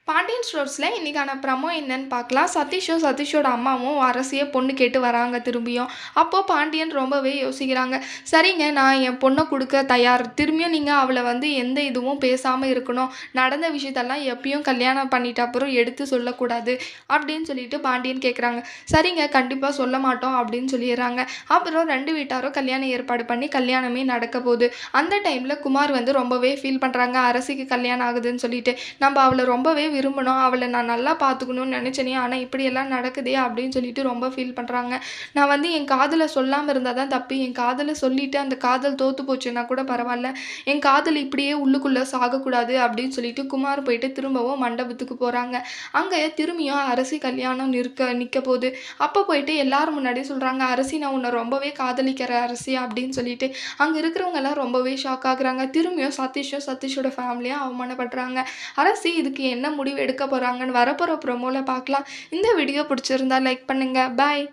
பாண்டியன் ஸ்டோர்ஸில் இன்றைக்கான ப்ரமோ என்னன்னு பார்க்கலாம். சதீஷோட அம்மாவும் அரசியை பொண்ணு கேட்டு வராங்க திரும்பியும். அப்போது பாண்டியன் ரொம்பவே யோசிக்கிறாங்க. சரிங்க, நான் என் பொண்ணை கொடுக்க தயார். திரும்பியும் நீங்கள் அவளை எந்த இதுவும் பேசாமல் இருக்கணும். நடந்த விஷயத்தெல்லாம் எப்பயும் கல்யாணம் பண்ணிட்ட அப்புறம் எடுத்து சொல்லக்கூடாது அப்படின்னு சொல்லிட்டு பாண்டியன் கேட்குறாங்க. சரிங்க, கண்டிப்பாக சொல்ல மாட்டோம் அப்படின்னு சொல்லிடுறாங்க. அப்புறம் ரெண்டு வீட்டாரும் கல்யாணம் ஏற்பாடு பண்ணி கல்யாணமே நடக்க போகுது. அந்த டைமில் குமார் ரொம்பவே ஃபீல் பண்ணுறாங்க. அரசிக்கு கல்யாணம் ஆகுதுன்னு சொல்லிட்டு நம்ம அவளை ரொம்பவே விரும்பணும், அவளை நான் நல்லா பார்த்துக்கணும்னு நினச்சேனே, ஆனால் இப்படியெல்லாம் நடக்குதே அப்படின்னு சொல்லிட்டு ரொம்ப ஃபீல் பண்ணுறாங்க. நான் என் காதலை சொல்லாமல் இருந்தால் தான் தப்பு. என் காதலை சொல்லிவிட்டு அந்த காதல் தோற்று போச்சுன்னா கூட பரவாயில்ல, என் காதல் இப்படியே உள்ளுக்குள்ளே சாகக்கூடாது அப்படின்னு சொல்லிட்டு குமார் போயிட்டு திரும்பவும் மண்டபத்துக்கு போகிறாங்க. அங்கே திரும்பியும் அரசி கல்யாணம் நிற்க போகுது. அப்போ போயிட்டு எல்லாரும் முன்னாடி சொல்கிறாங்க, அரசி நான் உன்னை ரொம்பவே காதலிக்கிற அரசி அப்படின்னு சொல்லிட்டு. அங்கே இருக்கிறவங்க எல்லாம் ரொம்பவே ஷாக் ஆகுறாங்க. திரும்பியும் சதீஷோட ஃபேமிலியாக அவமானப்படுறாங்க. அரசி இதுக்கு என்ன முடிவு எடுக்க போகிறாங்கன்னு வரப்போகிற ப்ரோமோவில் பார்க்கலாம். இந்த வீடியோ பிடிச்சிருந்தா லைக் பண்ணுங்கள். பாய்.